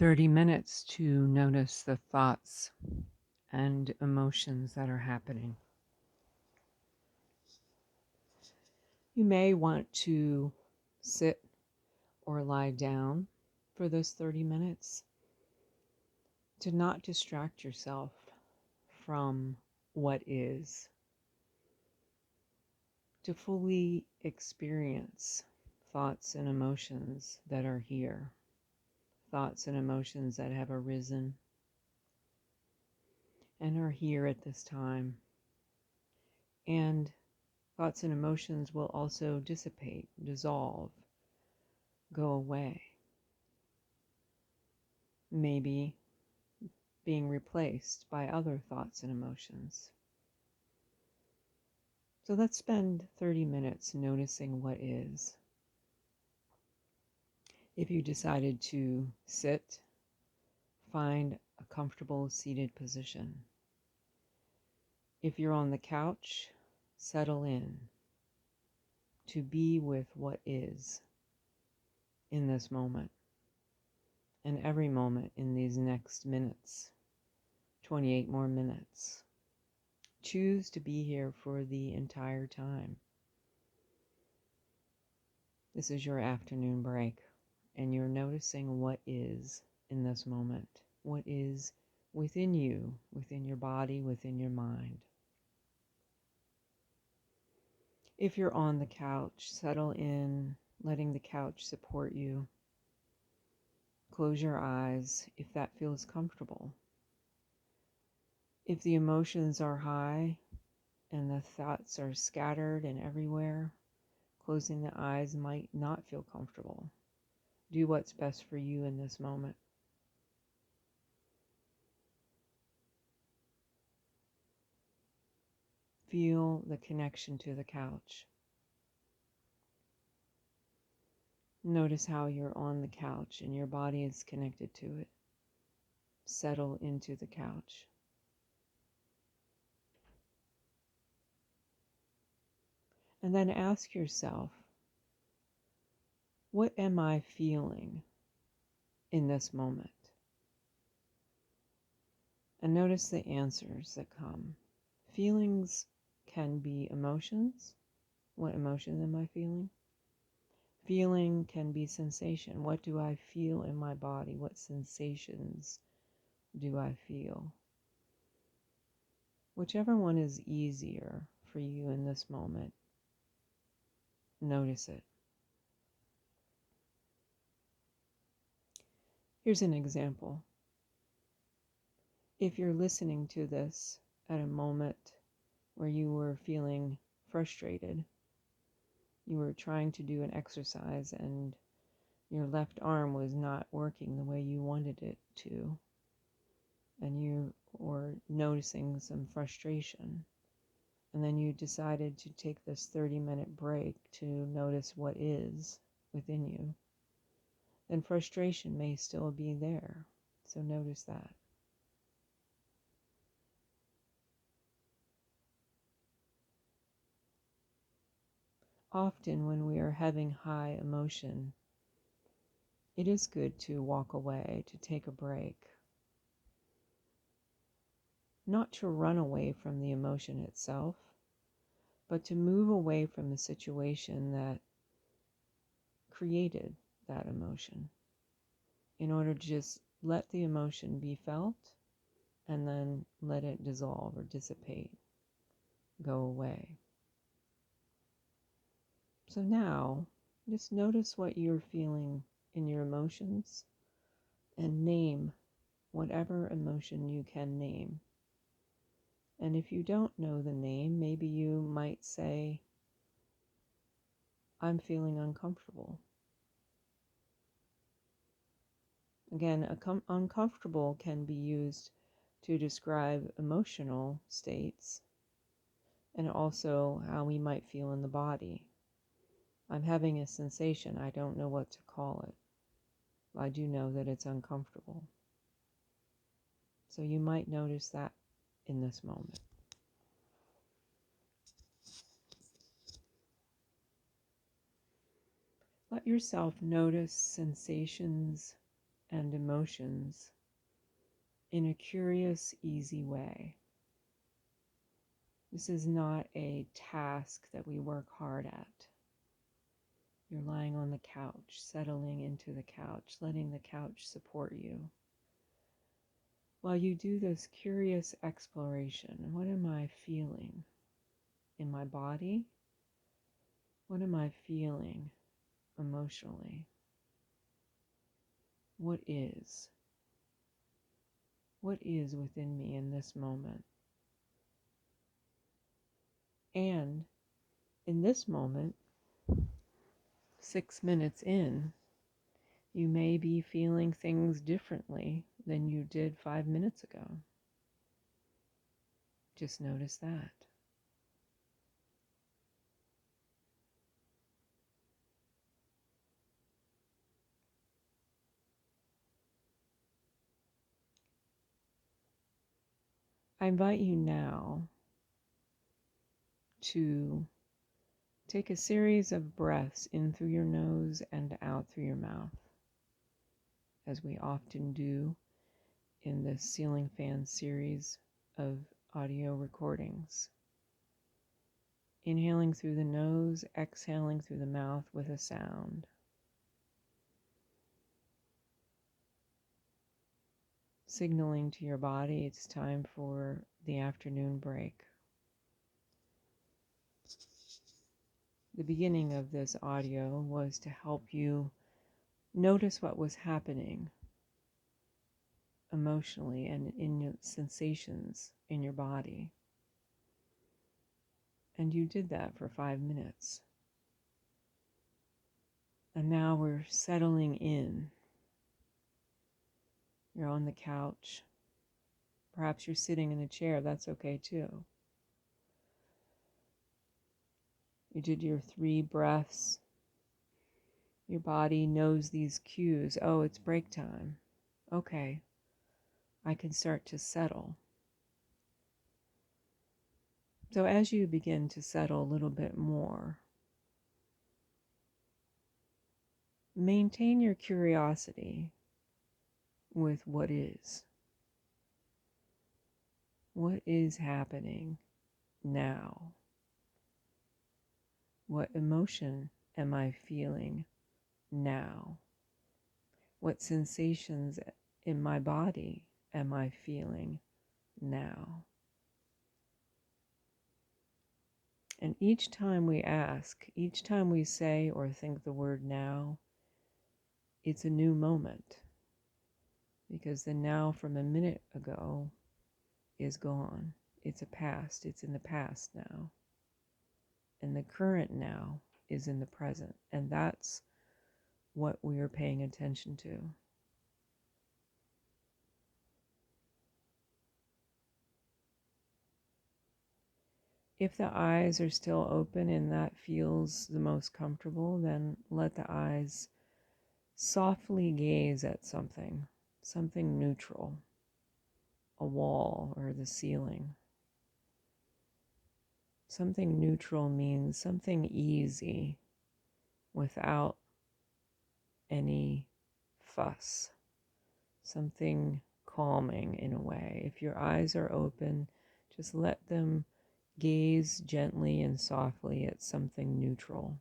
30 minutes to notice the thoughts and emotions that are happening. You may want to sit or lie down for those 30 minutes to not distract yourself from what is, to fully experience thoughts and emotions that are here, thoughts and emotions that have arisen and are here at this time. And thoughts and emotions will also dissipate, dissolve, go away, maybe being replaced by other thoughts and emotions. So let's spend 30 minutes noticing what is. If you decided to sit, find a comfortable seated position. If you're on the couch, settle in to be with what is in this moment and every moment in these next minutes, 28 more minutes. Choose to be here for the entire time. This is your afternoon break, and you're noticing what is in this moment, what is within you, within your body, within your mind. If you're on the couch, settle in, letting the couch support you. Close your eyes if that feels comfortable. If the emotions are high and the thoughts are scattered and everywhere, closing the eyes might not feel comfortable. Do what's best for you in this moment. Feel the connection to the couch. Notice how you're on the couch and your body is connected to it. Settle into the couch. And then ask yourself, what am I feeling in this moment? And notice the answers that come. Feelings can be emotions. What emotion am I feeling? Feeling can be sensation. What do I feel in my body? What sensations do I feel? Whichever one is easier for you in this moment, notice it. Here's an example. If you're listening to this at a moment where you were feeling frustrated, you were trying to do an exercise and your left arm was not working the way you wanted it to, and you were noticing some frustration, and then you decided to take this 30-minute break to notice what is within you, then frustration may still be there. So notice that. Often when we are having high emotion, it is good to walk away, to take a break. Not to run away from the emotion itself, but to move away from the situation that created that emotion in order to just let the emotion be felt and then let it dissolve or dissipate, go away. So now, just notice what you're feeling in your emotions and name whatever emotion you can name. And if you don't know the name, maybe you might say, I'm feeling uncomfortable. Again, uncomfortable can be used to describe emotional states and also how we might feel in the body. I'm having a sensation, I don't know what to call it. I do know that it's uncomfortable. So you might notice that in this moment. Let yourself notice sensations and emotions in a curious, easy way. This is not a task that we work hard at. You're lying on the couch, settling into the couch, letting the couch support you. While you do this curious exploration, what am I feeling in my body? What am I feeling emotionally? What is? What is within me in this moment? And in this moment, 6 minutes in, you may be feeling things differently than you did 5 minutes ago. Just notice that. I invite you now to take a series of breaths in through your nose and out through your mouth, as we often do in this ceiling fan series of audio recordings. Inhaling through the nose, exhaling through the mouth with a sound. Signaling to your body it's time for the afternoon break. The beginning of this audio was to help you notice what was happening emotionally and in your sensations in your body. And you did that for 5 minutes. And now we're settling in. You're on the couch. Perhaps you're sitting in a chair. That's okay too. You did your 3 breaths. Your body knows these cues. Oh, it's break time. Okay, I can start to settle. So as you begin to settle a little bit more, maintain your curiosity with what is. What is happening now? What emotion am I feeling now? What sensations in my body am I feeling now? And each time we ask, each time we say or think the word now, it's a new moment. Because the now from a minute ago is gone. It's a past. It's in the past now. And the current now is in the present. And that's what we are paying attention to. If the eyes are still open and that feels the most comfortable, then let the eyes softly gaze at something neutral, a wall or the ceiling. Something neutral means something easy without any fuss, something calming in a way. If your eyes are open, just let them gaze gently and softly at something neutral.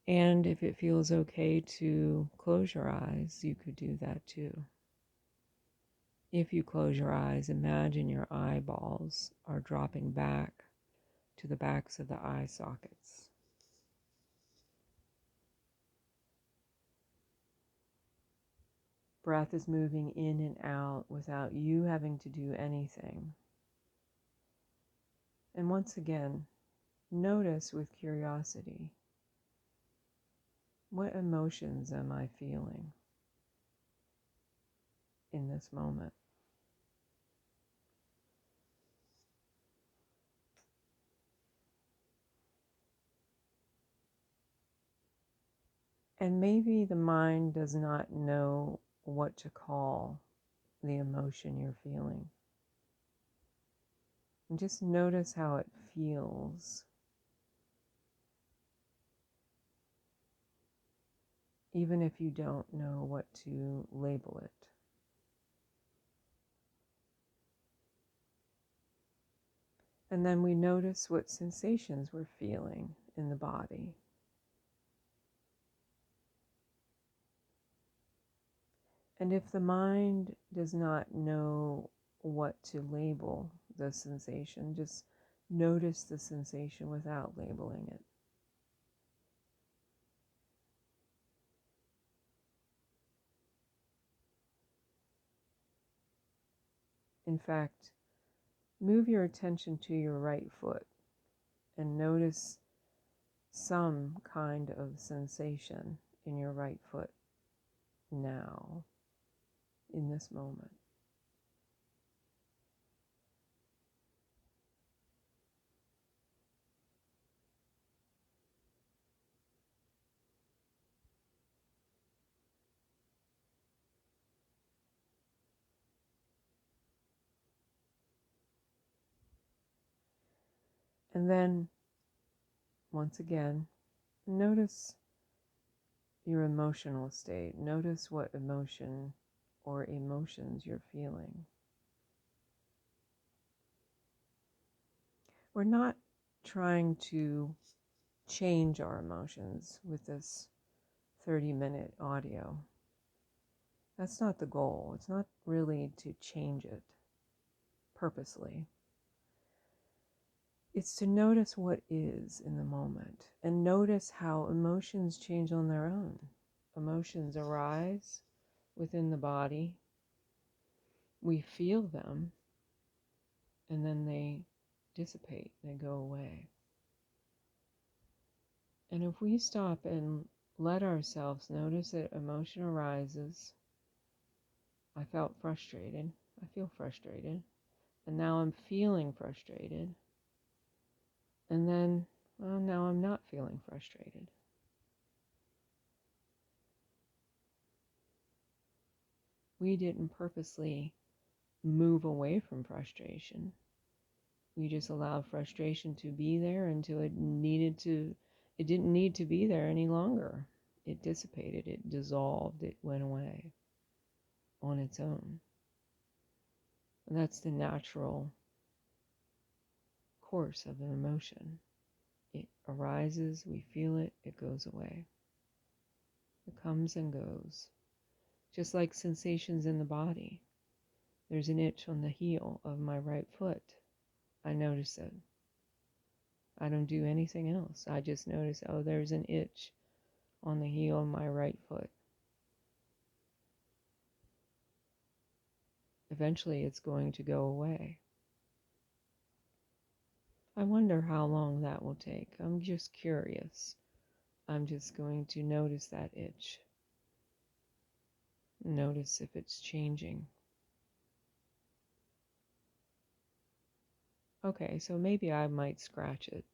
And if it feels okay to close your eyes, you could do that too. If you close your eyes, imagine your eyeballs are dropping back to the backs of the eye sockets. Breath is moving in and out without you having to do anything. And once again, notice with curiosity, what emotions am I feeling in this moment? And maybe the mind does not know what to call the emotion you're feeling. And just notice how it feels even if you don't know what to label it. And then we notice what sensations we're feeling in the body. And if the mind does not know what to label the sensation, just notice the sensation without labeling it. In fact, move your attention to your right foot and notice some kind of sensation in your right foot now, in this moment. And then, once again, notice your emotional state. Notice what emotion or emotions you're feeling. We're not trying to change our emotions with this 30-minute audio. That's not the goal. It's not really to change it purposely. It's to notice what is in the moment and notice how emotions change on their own. Emotions arise within the body. We feel them, and then they dissipate, they go away. And if we stop and let ourselves notice that emotion arises, I felt frustrated, I feel frustrated, and now I'm feeling frustrated, and then, well, now I'm not feeling frustrated. We didn't purposely move away from frustration. We just allowed frustration to be there until it didn't need to be there any longer. It dissipated, it dissolved, it went away on its own. And that's the natural course of an emotion. It arises, we feel it, it goes away. It comes and goes. Just like sensations in the body. There's an itch on the heel of my right foot. I notice it. I don't do anything else. I just notice, oh, there's an itch on the heel of my right foot. Eventually it's going to go away. I wonder how long that will take. I'm just curious. I'm just going to notice that itch. Notice if it's changing. Okay, so maybe I might scratch it.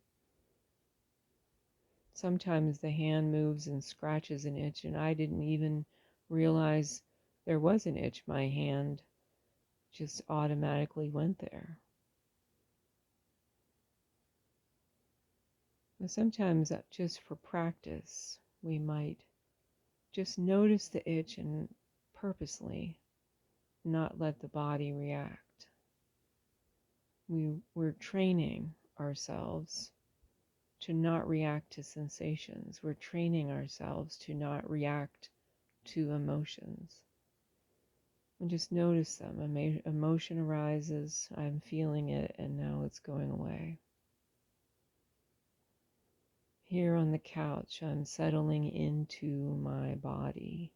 Sometimes the hand moves and scratches an itch, and I didn't even realize there was an itch. My hand just automatically went there. And sometimes, just for practice, we might just notice the itch and purposely not let the body react. We're training ourselves to not react to sensations. We're training ourselves to not react to emotions. And just notice them. Emotion arises, I'm feeling it, and now it's going away. Here on the couch, I'm settling into my body,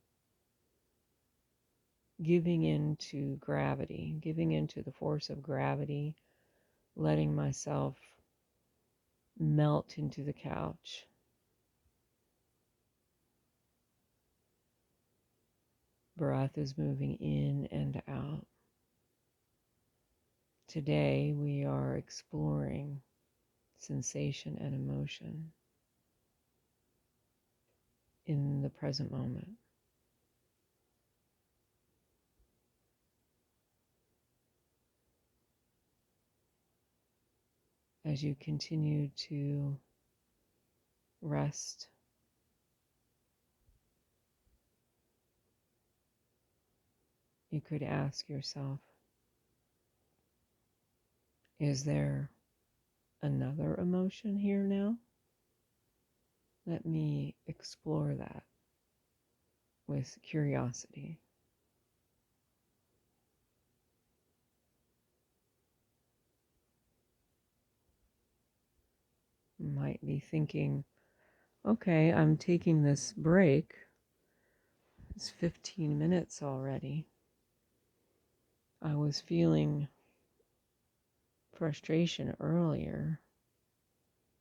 giving into gravity, giving into the force of gravity, letting myself melt into the couch. Breath is moving in and out. Today we are exploring sensation and emotion in the present moment. As you continue to rest you could ask yourself, is there another emotion here now? Let me explore that with curiosity. You might be thinking, okay, I'm taking this break. It's 15 minutes already. I was feeling frustration earlier.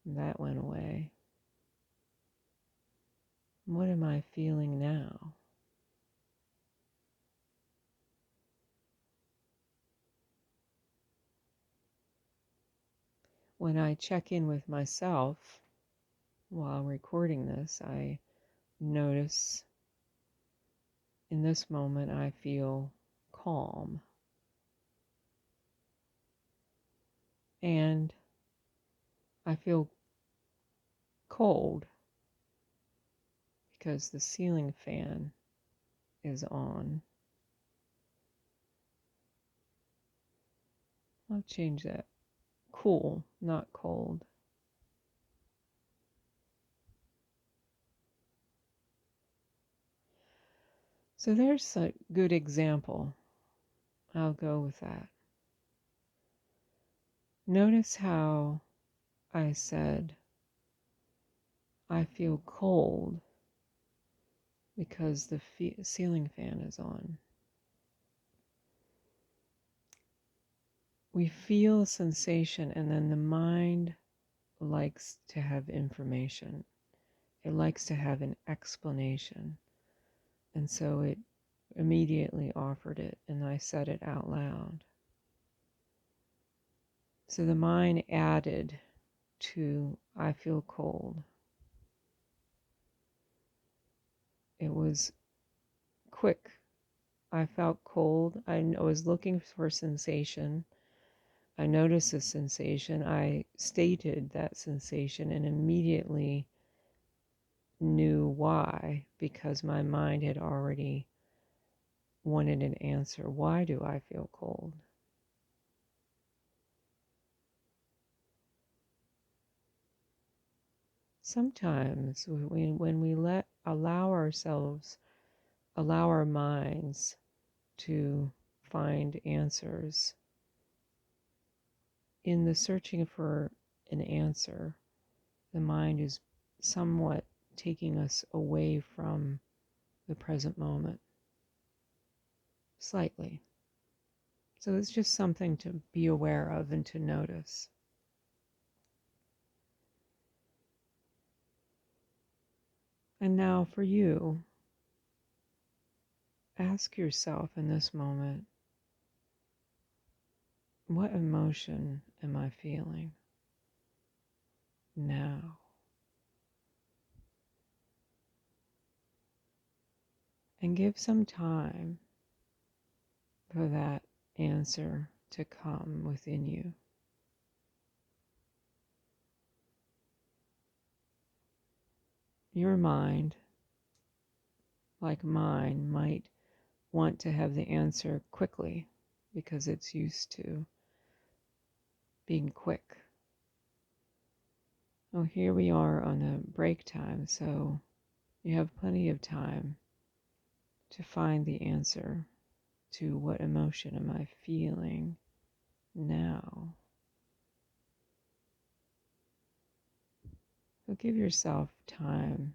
That went away. What am I feeling now? When I check in with myself while recording this, I notice in this moment I feel calm. And I feel cold because the ceiling fan is on. I'll change that. Cool, not cold. So there's a good example. I'll go with that. Notice how I said I feel cold because the ceiling fan is on. We feel a sensation, and then the mind likes to have information. It likes to have an explanation. And so it immediately offered it, and I said it out loud. So the mind added to I feel cold. It was quick. I felt cold. I was looking for sensation. I noticed a sensation. I stated that sensation and immediately knew why, because my mind had already wanted an answer. Why do I feel cold? Sometimes when we allow our minds to find answers, in the searching for an answer, the mind is somewhat taking us away from the present moment, slightly. So it's just something to be aware of and to notice. And now for you, ask yourself in this moment, what emotion am I feeling now? And give some time for that answer to come within you. Your mind, like mine, might want to have the answer quickly because it's used to being quick. Oh, here we are on a break time, so you have plenty of time to find the answer to what emotion am I feeling now. So give yourself time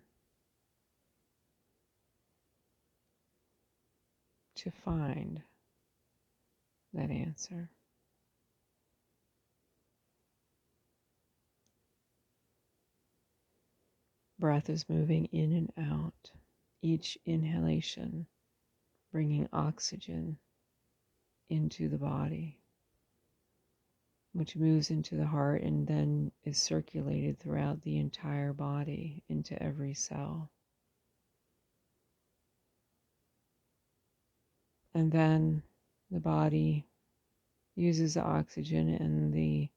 to find that answer. Breath is moving in and out. Each inhalation bringing oxygen into the body, which moves into the heart and then is circulated throughout the entire body into every cell. And then the body uses the oxygen, and the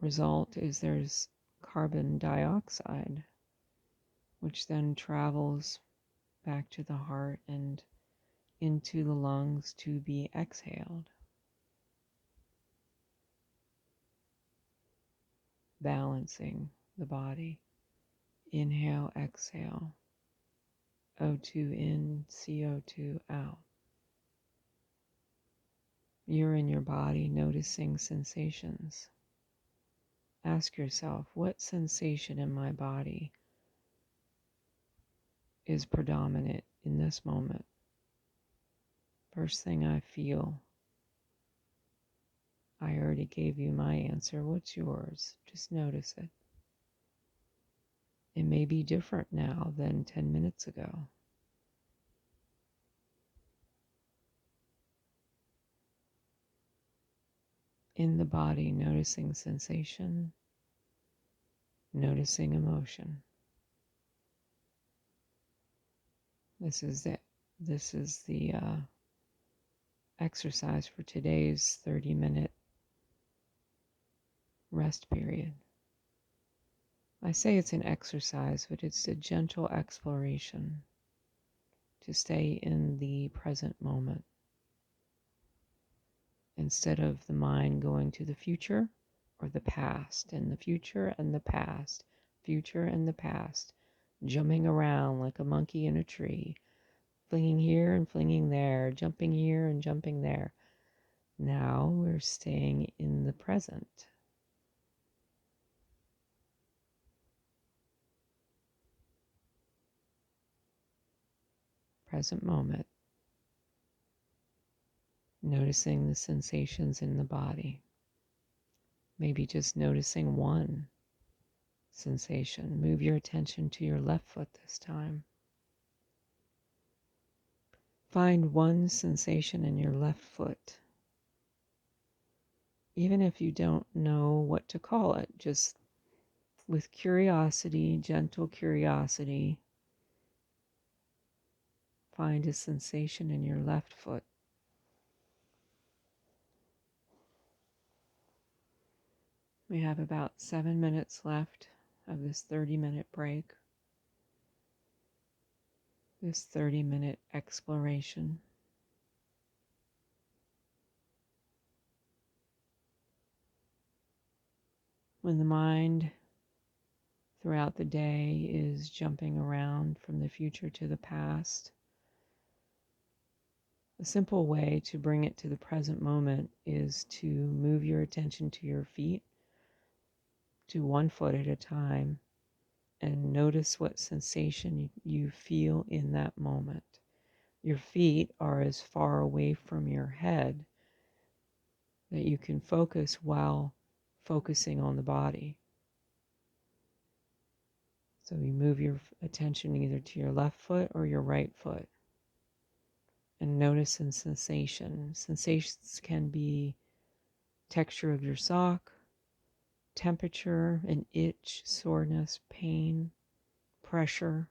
result is there's carbon dioxide, which then travels back to the heart and into the lungs to be exhaled. Balancing the body. Inhale, exhale. O2 in, CO2 out. You're in your body noticing sensations. Ask yourself, what sensation in my body is predominant in this moment? First thing I feel. I already gave you my answer. What's yours? Just notice it. It may be different now than 10 minutes ago. In the body, noticing sensation, noticing emotion. This is it. This is the exercise for today's 30-minute rest period. I say it's an exercise, but it's a gentle exploration to stay in the present moment instead of the mind going to the future or the past, and the future and the past, future and the past, jumping around like a monkey in a tree, flinging here and flinging there, jumping here and jumping there. Now we're staying in the present. Present moment. Noticing the sensations in the body. Maybe just noticing one sensation. Move your attention to your left foot this time. Find one sensation in your left foot. Even if you don't know what to call it, just with curiosity, gentle curiosity, find a sensation in your left foot. We have about 7 minutes left of this 30-minute break, this 30-minute exploration. When the mind throughout the day is jumping around from the future to the past, a simple way to bring it to the present moment is to move your attention to your feet, to one foot at a time, and notice what sensation you feel in that moment. Your feet are as far away from your head that you can focus while focusing on the body. So you move your attention either to your left foot or your right foot and notice a sensation. Sensations can be texture of your sock, temperature, an itch, soreness, pain, pressure.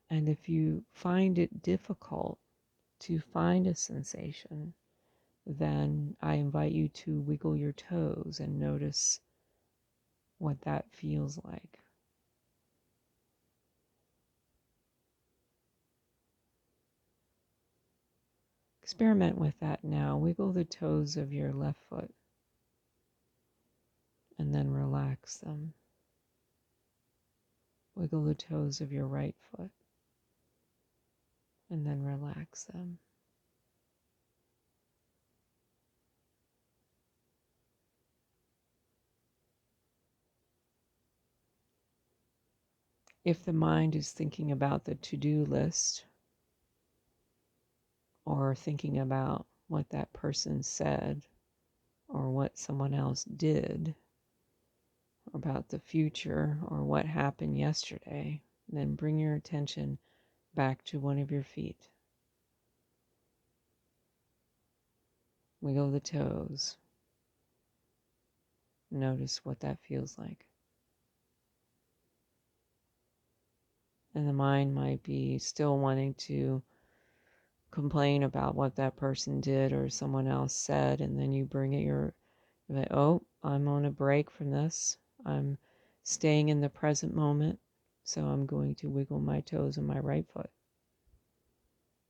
And if you find it difficult to find a sensation, then I invite you to wiggle your toes and notice what that feels like. Experiment with that now. Wiggle the toes of your left foot and then relax them. Wiggle the toes of your right foot and then relax them. If the mind is thinking about the to-do list or thinking about what that person said or what someone else did, about the future or what happened yesterday, then bring your attention back to one of your feet. Wiggle the toes. Notice what that feels like. And the mind might be still wanting to complain about what that person did or someone else said, and then you bring it you're like, oh, I'm on a break from this. I'm staying in the present moment. So I'm going to wiggle my toes on my right foot,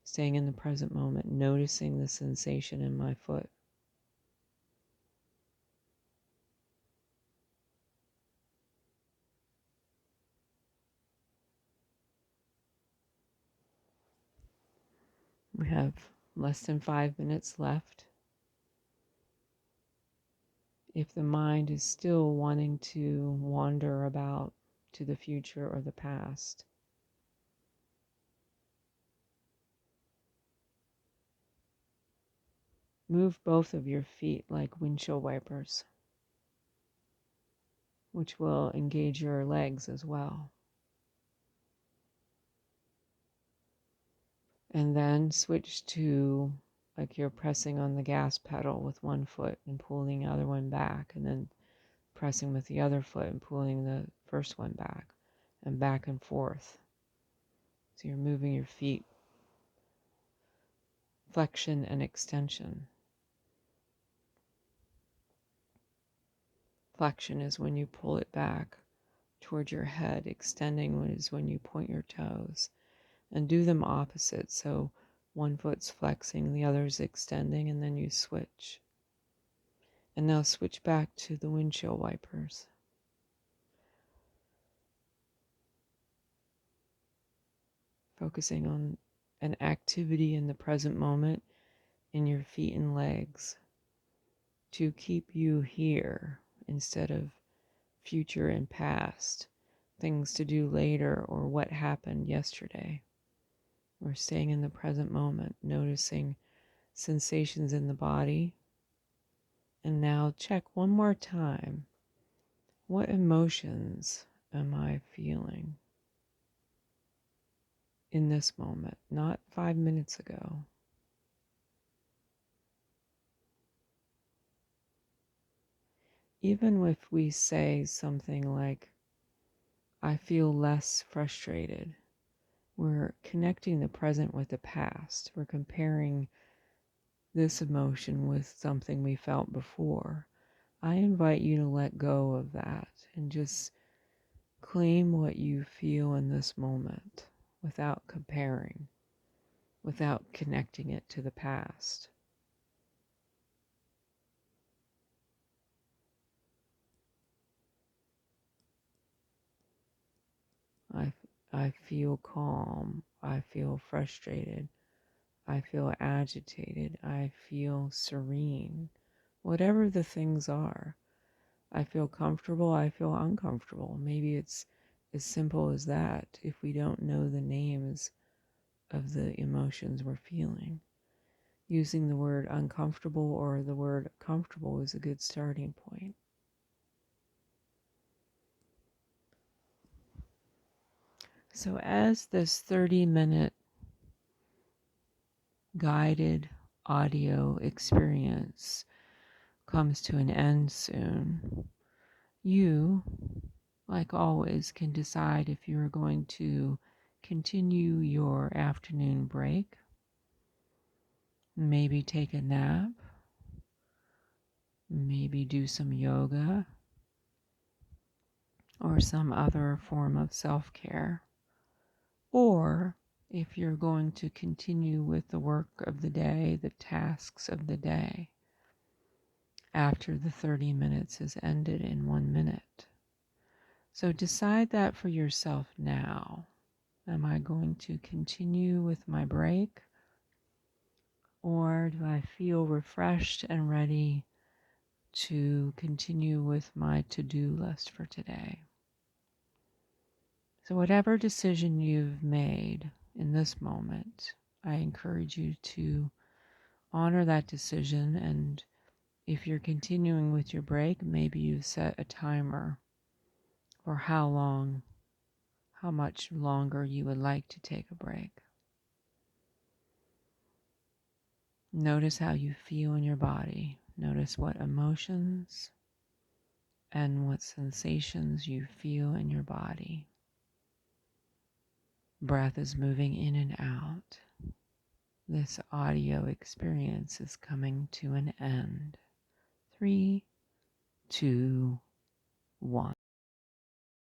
staying in the present moment, noticing the sensation in my foot. We have less than 5 minutes left. If the mind is still wanting to wander about to the future or the past, move both of your feet like windshield wipers, which will engage your legs as well. And then switch to like you're pressing on the gas pedal with one foot and pulling the other one back, and then pressing with the other foot and pulling the first one back and forth. So you're moving your feet, flexion and extension. Flexion is when you pull it back towards your head. Extending is when you point your toes. And do them opposite. So one foot's flexing, the other's extending, and then you switch. And now switch back to the windshield wipers. Focusing on an activity in the present moment in your feet and legs to keep you here instead of future and past, things to do later or what happened yesterday. We're staying in the present moment, noticing sensations in the body. And now check one more time. What emotions am I feeling in this moment, not 5 minutes ago? Even if we say something like, I feel less frustrated, we're connecting the present with the past. We're comparing this emotion with something we felt before. I invite you to let go of that and just claim what you feel in this moment without comparing, without connecting it to the past. I feel calm. I feel frustrated. I feel agitated. I feel serene. Whatever the things are. I feel comfortable. I feel uncomfortable. Maybe it's as simple as that if we don't know the names of the emotions we're feeling. Using the word uncomfortable or the word comfortable is a good starting point. So as this 30-minute guided audio experience comes to an end soon, you, like always, can decide if you're going to continue your afternoon break, maybe take a nap, maybe do some yoga or some other form of self-care. Or if you're going to continue with the work of the day, the tasks of the day, after the 30 minutes has ended in 1 minute. So decide that for yourself now. Am I going to continue with my break? Or do I feel refreshed and ready to continue with my to-do list for today? So whatever decision you've made in this moment, I encourage you to honor that decision. And if you're continuing with your break, maybe you've set a timer for how much longer you would like to take a break. Notice how you feel in your body. Notice what emotions and what sensations you feel in your body. Breath is moving in and out. This audio experience is coming to an end. 3, 2, 1.